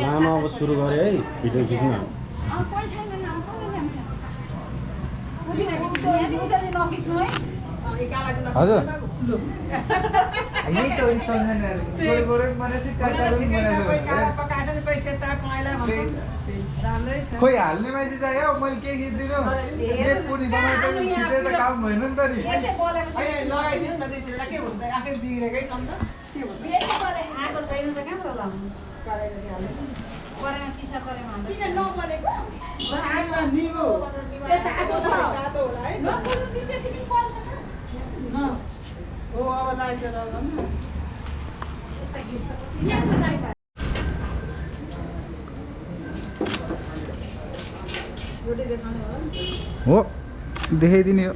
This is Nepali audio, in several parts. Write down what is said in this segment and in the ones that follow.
लामा अब सुरु गरे है भिडियो खिच्न हजुर यही त हो नि सम्झनाहरु गोरे मने चाहिँ काकाले खोइ हाल्ने मान्छे चाहियो मैले के खिच्दिनु एक पुनी समय त खिचे त काम भएन नि त नि लगाइदिनु न त्यतिबेला के हुन्छ आफै बिग्रेकै छ नि त के हुन्छ आएको छैन त कहाँबाट लाउनु परेमा चिसा परेमा किन नपरेको आमा निमो त्यता आएको छ तातो होला है नपरेको त्यति पनि पर्छ न हो अब लाइन त लगाउनु यस्ता गिस्ता यहाँ छ लाइन रोटी देखाउने हो देखाइदिने हो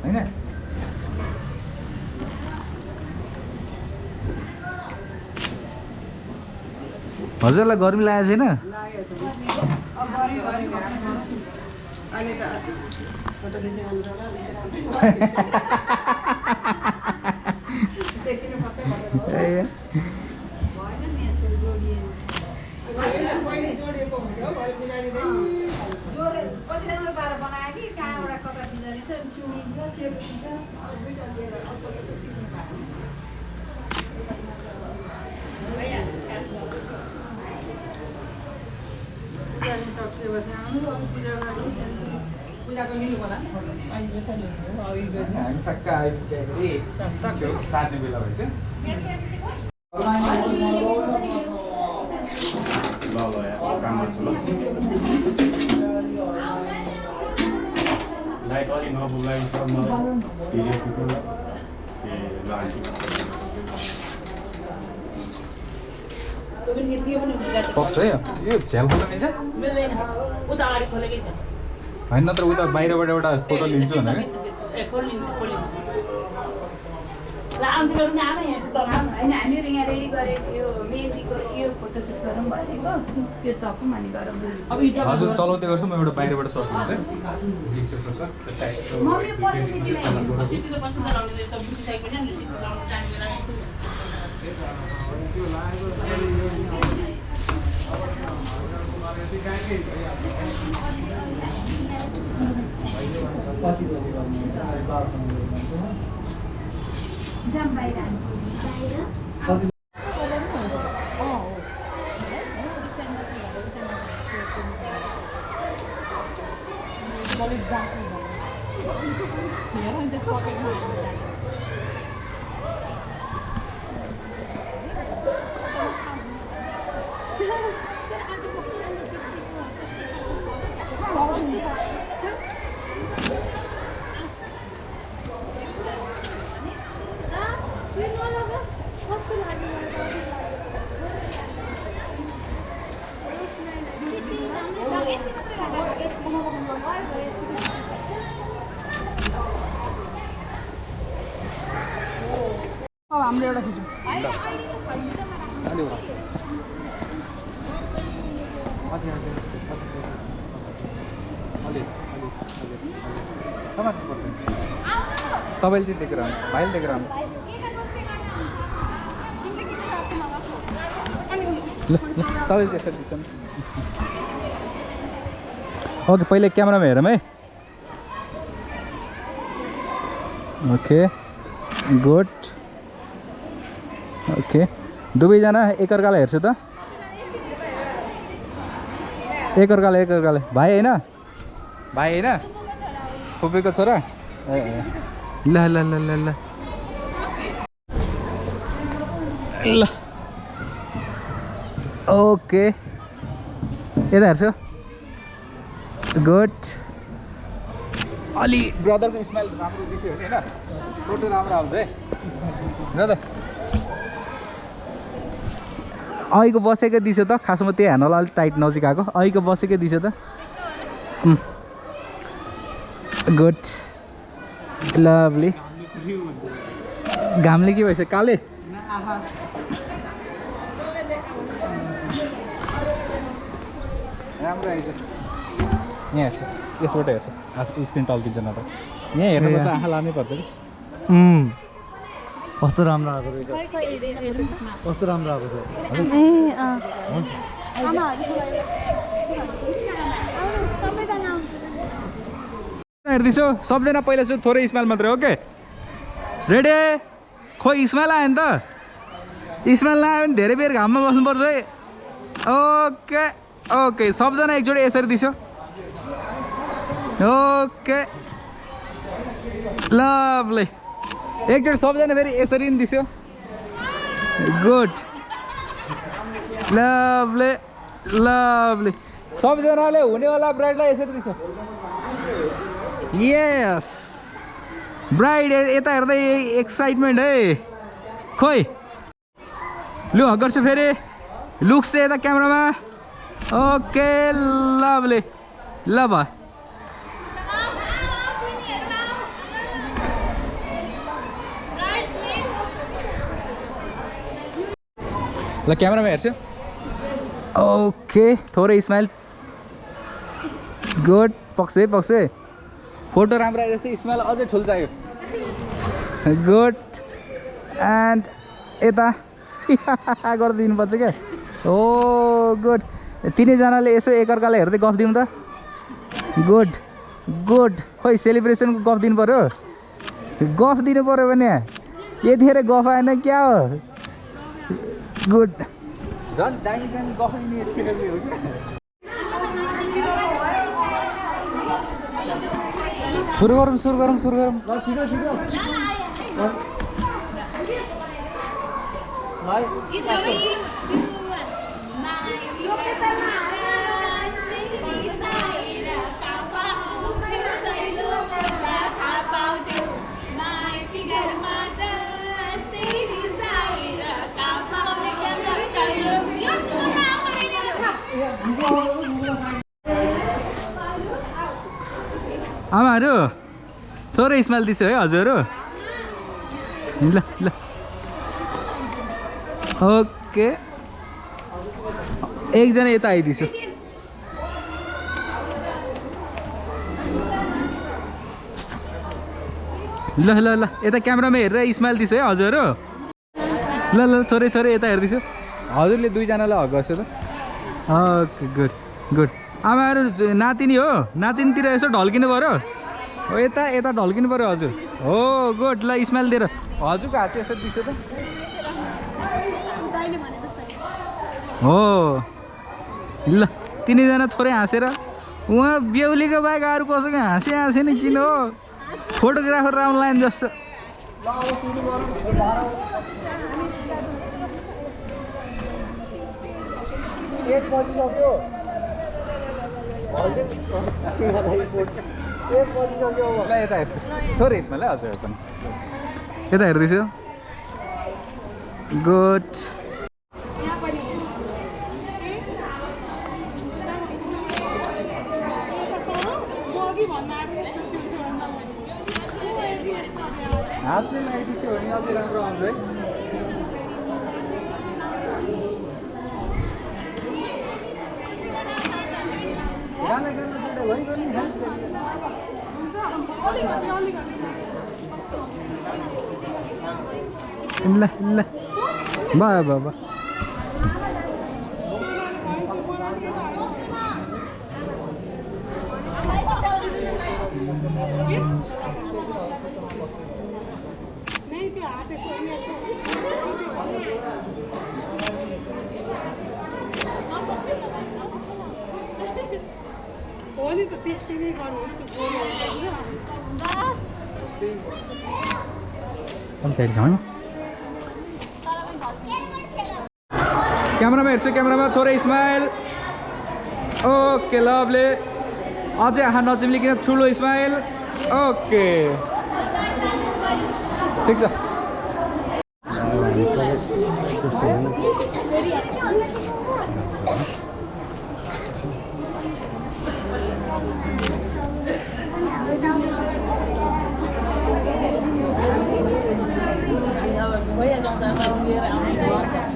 हैन हजुरलाई गर्मी लागेको छैन पूजाको लिनु होला हामी ठक्क आइपुग्दाखेरि सार्ने बेला भएछ ल काम गर्छु ल लाइट अलि नबुलाइ सब मलाई भिडियो खिच्नु ए ल पक्छ है यो झ्याल खोल्न मिल्छ मिल्दैन उता अगाडि खोलेकै छ होइन नत्र उता बाहिरबाट एउटा फोटो लिन्छु भनेर खोलिन्छ ल आउँथ्यो पनि आमा यहाँ होइन हामीहरू यहाँ रेडी गरेको यो मेहन्दीको यो फोटोसुट गरौँ भनेको त्यो सकौँ अनि गरौँ हजुर चलाउँदै गर्छु म एउटा बाहिरबाट सर्ट हुन्छ मम्मी पछि सिटीलाई सिटी त पछि लाउने त बुटी साइड पनि लाउनु टाइम लाग्यो जाम बाहिर हाम्रो एउटा खिचौँ तपाईँले चाहिँ देखेर भाइले देखेर ल तपाईँले त्यसरी दिन्छ ओके पहिले क्यामेरामा हेरौँ है ओके गुड ओके दुवैजना एकअर्कालाई हेर्छु त एकअर्कालाई भाइ होइन फुपेको छोरा ए ल ल ल ल ल ल ओके यता हेर्छु गुड अलि ब्रदरको स्माइल राम्रो देखियो भने होइन फोटो राम्रो आउँछ है ब्रदर अहिलेको बसेकै दिसो त खासमा त्यही हेर्नलाई अलिक टाइट नजिक आएको अहिलेको बसेकै दिसो त गुड लभली घामले के भएछ काले राम्रो आइछ यहाँ हेर्छ यसबाट हेर्छ आज स्क्रिन टल्किन्छ न त यहाँ हेर्नुपर्छ आँखा लानै पर्छ कि कस्तो राम्रो आएको रहेछ कस्तो राम्रो आएको छ हेर्दैछु सबजना पहिला चाहिँ थोरै स्माइल मात्रै ओके रेडी खोइ स्माइल आयो नि त स्माइल नआयो भने धेरै बेर घाममा बस्नुपर्छ है ओके ओके सबजना एकचोटि यसरी दिसो ओके लभली एकचोटि सबजना फेरि यसरी नि दिसो गुड लभली लभली सबजनाले हुनेवाला ब्राइडलाई यसरी दिसो यस ब्राइड यता हेर्दै एक्साइटमेन्ट है खोइ लु गर्छु फेरि लुक्स चाहिँ यता क्यामेरामा ओके लभली ल भयो ल क्यामेरामा हेर्छु ओके थोरै स्माइल गुड पक्छ है फोटो राम्रो आइरहेको छ स्माइल अझै ठुलो चाहियो गुड एन्ड यता गरिदिनुपर्छ क्या ओ गुड तिनैजनाले यसो एकअर्कालाई हेर्दै गफ दिउँ त गुड गुड खोइ सेलिब्रेसनको गफ दिनु पऱ्यो गफ दिनु पऱ्यो भने यतिखेर गफ आएन क्या हो गुड झन् दामी दामी गफ दिने हो क्या सुरु गरौँ आमाहरू थोरै स्माइल दिसो है हजुरहरू ल ल ओके एकजना यता आइदिन्छु ल ल ल यता क्यामेरामा हेरेर स्माइल दिसो है हजुरहरू ल ल थोरै यता हेर्दैछु हजुरले दुईजनालाई हग गर्छु त ओके गुड गुड आमाहरू नातिनी हो नातिनीतिर यसो ढल्किनु पऱ्यो हो यता ढल्किनु पऱ्यो हजुर हो गुड ल स्माइल दिएर हजुरको हात चाहिँ यसो दिसो त हो ल तिनैजना थोरै हाँसेर उहाँ बेहुलीको बाहेक अरू कसैको हाँसेन किन हो फोटोग्राफर राउन्ड लाइन जस्तो यता हेर्छु थोरै स्माइल है हजुर पनि यता हेर्दैछु गुड हातले लगाइदिन्छु भने अझै राम्रो आउँछ है ल ल भयो भयो भयो क्यामेरामा हेर्छु क्यामेरामा थोरै स्माइल ओके लभले अझै आँखा नचिम्लिकन ठुलो स्माइल ओके ठिक छ भइहाल्छ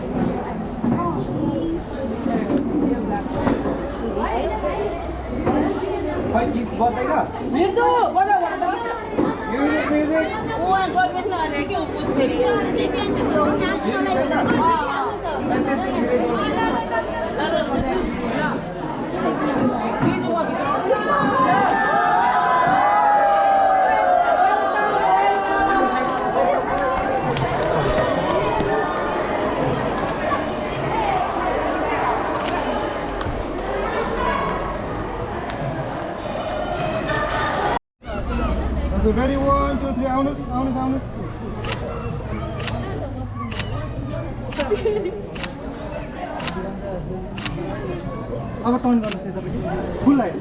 बज्दैन मृदु बजा भन्दा म्युजिक म्युजिक उहाँ गर्नुहोस् न अरे के उ फेरि Ready, 1, 2, 3, आउनुहोस् अब टर्न गर्नुहोस् त्यसपछि फुल लाइन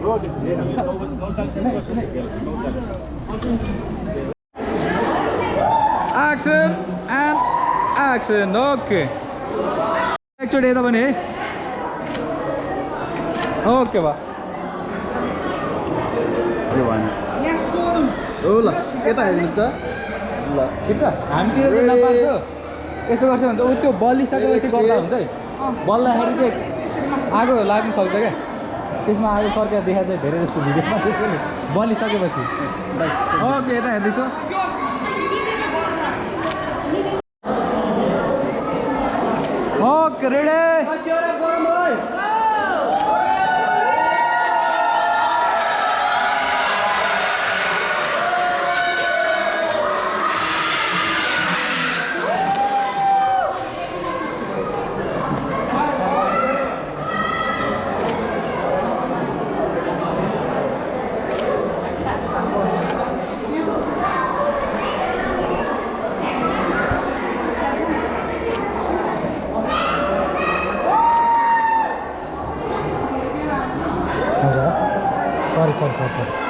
रो त्यसरी एक्सन एन्ड एक्सन ओके एकचोटि यता पनि है ओके बा हो ल यता हेर्नुहोस् त ल ठिक हामीतिर चाहिँ नपार्छ यसो गर्छ भने चाहिँ त्यो बलिसकेपछि गर्दा हुन्छ है बल्दाखेरि चाहिँ आगो लाग्नु सक्छ क्या त्यसमा आगो सर्केर देखा चाहिँ धेरै जस्तो भिडियोमा त्यसैले बलिसकेपछि ओके यता हेर्दैछ ओके रेडी sorry